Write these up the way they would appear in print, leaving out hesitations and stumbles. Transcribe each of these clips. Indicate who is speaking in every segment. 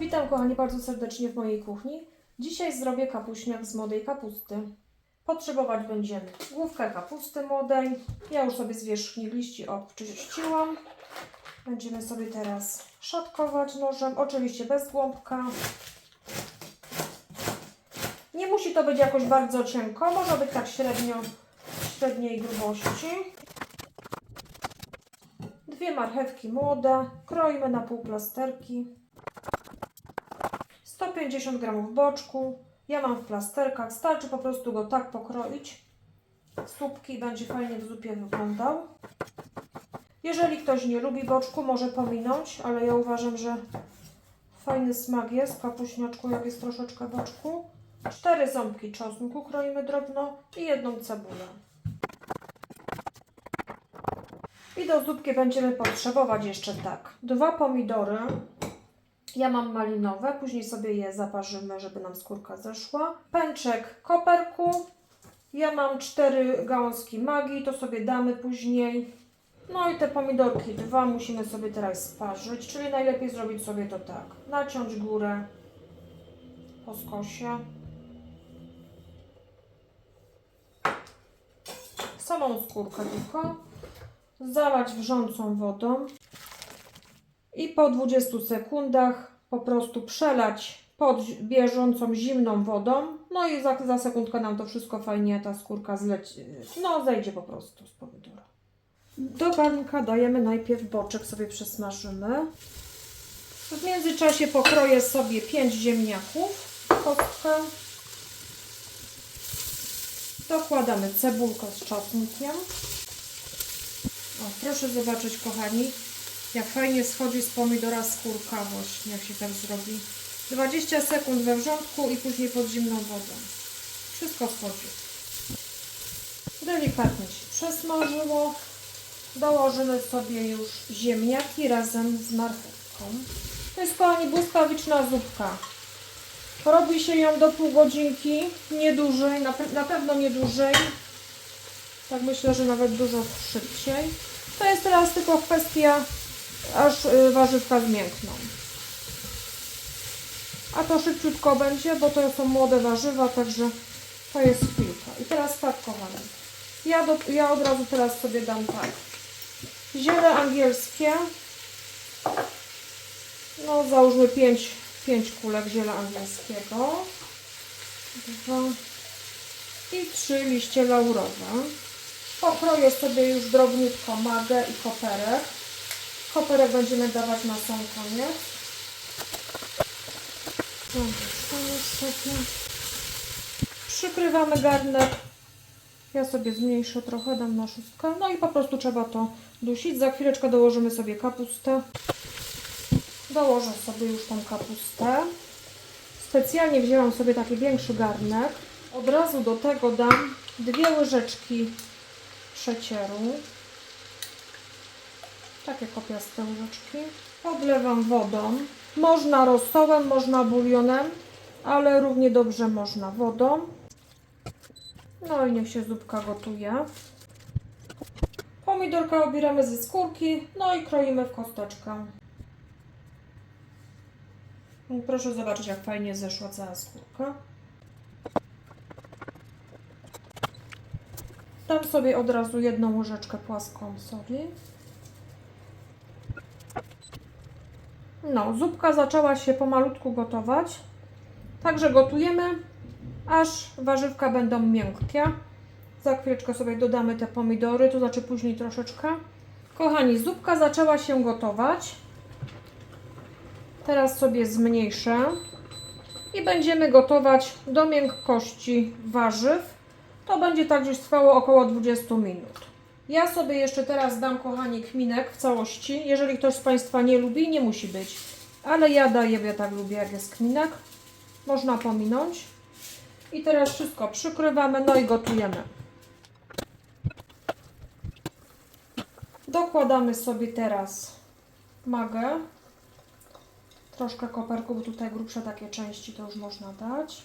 Speaker 1: Witam kochani bardzo serdecznie w mojej kuchni. Dzisiaj zrobię kapuśniak z młodej kapusty. Potrzebować będziemy główkę kapusty młodej. Ja już sobie z wierzchnich liści obczyściłam. Będziemy sobie teraz szatkować nożem, oczywiście bez głąbka. Nie musi to być jakoś bardzo cienko, może być tak średniej grubości. 2 marchewki młode, kroimy na półplasterki. 150 g boczku. Ja mam w plasterkach, starczy po prostu go tak pokroić. Słupki, będzie fajnie w zupie wyglądał. Jeżeli ktoś nie lubi boczku, może pominąć, ale ja uważam, że fajny smak jest w kapuśniaczku, jak jest troszeczkę boczku. 4 ząbki czosnku kroimy drobno i 1 cebulę. I do zupki będziemy potrzebować jeszcze tak: 2 pomidory. Ja mam malinowe, później sobie je zaparzymy, żeby nam skórka zeszła. Pęczek koperku. Ja mam 4 gałązki magii, to sobie damy później. No i te pomidorki 2 musimy sobie teraz sparzyć, czyli najlepiej zrobić sobie to tak. Naciąć górę po skosie. Samą skórkę tylko. Zalać wrzącą wodą. I po 20 sekundach po prostu przelać pod bieżącą zimną wodą. No i za sekundkę nam to wszystko fajnie, ta skórka zejdzie po prostu z pomidora. Do garnka dajemy najpierw boczek, sobie przesmażymy. W międzyczasie pokroję sobie 5 ziemniaków, kostkę. Dokładamy cebulkę z czosnkiem. O, proszę zobaczyć kochani, jak fajnie schodzi z pomidora skórka właśnie, jak się tak zrobi. 20 sekund we wrzątku i później pod zimną wodą. Wszystko schodzi. Delikatnie się przesmażyło. Dołożymy sobie już ziemniaki razem z marchewką. To jest kochani błyskawiczna zupka. Robi się ją do pół godzinki, nie dłużej, na pewno nie dłużej. Tak myślę, że nawet dużo szybciej. To jest teraz tylko kwestia, aż warzywka zmiękną. A to szybciutko będzie, bo to są młode warzywa, także to jest chwilka. I teraz tak kochani, ja od razu teraz sobie dam tak. Ziele angielskie, no załóżmy 5 kulek ziela angielskiego. 2 i 3 liście laurowe. Pokroję sobie już drobniutko magę i koperek. Koperek będziemy dawać na sam koniec. Sobie. Przykrywamy garnek. Ja sobie zmniejszę trochę, dam na 6. No i po prostu trzeba to dusić. Za chwileczkę dołożymy sobie kapustę. Dołożę sobie już tą kapustę. Specjalnie wzięłam sobie taki większy garnek. Od razu do tego dam 2 łyżeczki przecieru. Takie kopiaste łyżeczki. Podlewam wodą. Można rosołem, można bulionem, ale równie dobrze można wodą. No i niech się zupka gotuje. Pomidorka obieramy ze skórki, no i kroimy w kosteczkę. Proszę zobaczyć, jak fajnie zeszła cała skórka. Dam sobie od razu 1 łyżeczkę płaską soli. No, zupka zaczęła się pomalutku gotować. Także gotujemy, aż warzywka będą miękkie. Za chwileczkę sobie dodamy te pomidory, to znaczy później troszeczkę. Kochani, zupka zaczęła się gotować. Teraz sobie zmniejszę i będziemy gotować do miękkości warzyw. To będzie tak gdzieś trwało około 20 minut. Ja sobie jeszcze teraz dam, kochani, kminek w całości. Jeżeli ktoś z Państwa nie lubi, nie musi być. Ale ja daję, ja tak lubię, jak jest kminek. Można pominąć. I teraz wszystko przykrywamy, no i gotujemy. Dokładamy sobie teraz magę. Troszkę koperku, bo tutaj grubsze takie części to już można dać.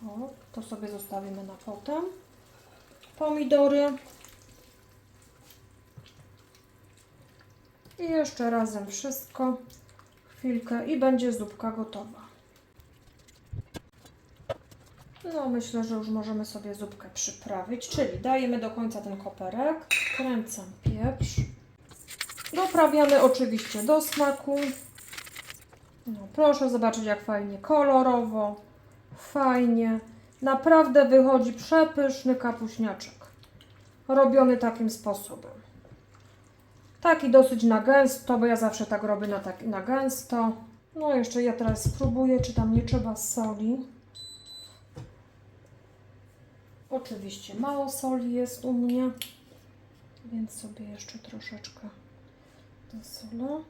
Speaker 1: O, to sobie zostawimy na potem. Pomidory. I jeszcze razem wszystko. chwilkę i będzie zupka gotowa. No myślę, że już możemy sobie zupkę przyprawić, czyli dajemy do końca ten koperek, kręcam pieprz. Doprawiamy oczywiście do smaku. No, proszę zobaczyć, jak fajnie kolorowo, fajnie. Naprawdę wychodzi przepyszny kapuśniaczek. Robiony takim sposobem. Taki dosyć na gęsto, bo ja zawsze tak robię na gęsto. No jeszcze ja teraz spróbuję, czy tam nie trzeba soli. Oczywiście mało soli jest u mnie, więc sobie jeszcze troszeczkę dosolę.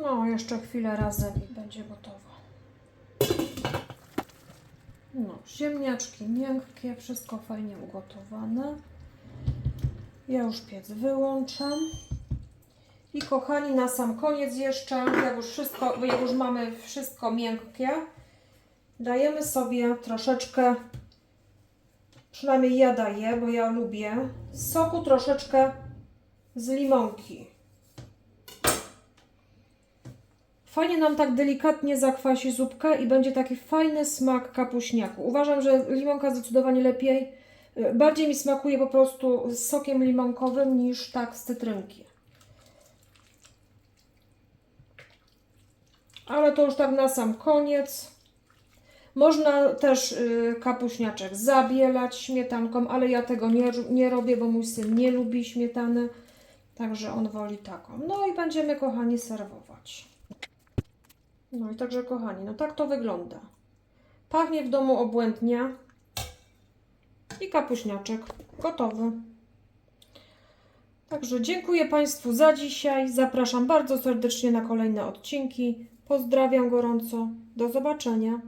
Speaker 1: No, jeszcze chwilę razem i będzie gotowo. No, ziemniaczki miękkie, wszystko fajnie ugotowane. Ja już piec wyłączam. I kochani, na sam koniec jeszcze, jak już mamy wszystko miękkie, dajemy sobie troszeczkę, przynajmniej ja daję, bo ja lubię, soku troszeczkę z limonki. Fajnie nam tak delikatnie zakwasi zupkę i będzie taki fajny smak kapuśniaku. Uważam, że limonka zdecydowanie lepiej, bardziej mi smakuje po prostu z sokiem limonkowym niż tak z cytrynki. Ale to już tak na sam koniec. Można też kapuśniaczek zabielać śmietanką, ale ja tego nie robię, bo mój syn nie lubi śmietany. Także on woli taką. No i będziemy, kochani, serwować. No i także, kochani, no tak to wygląda. Pachnie w domu obłędnie. I kapuśniaczek gotowy. Także dziękuję Państwu za dzisiaj. Zapraszam bardzo serdecznie na kolejne odcinki. Pozdrawiam gorąco. Do zobaczenia.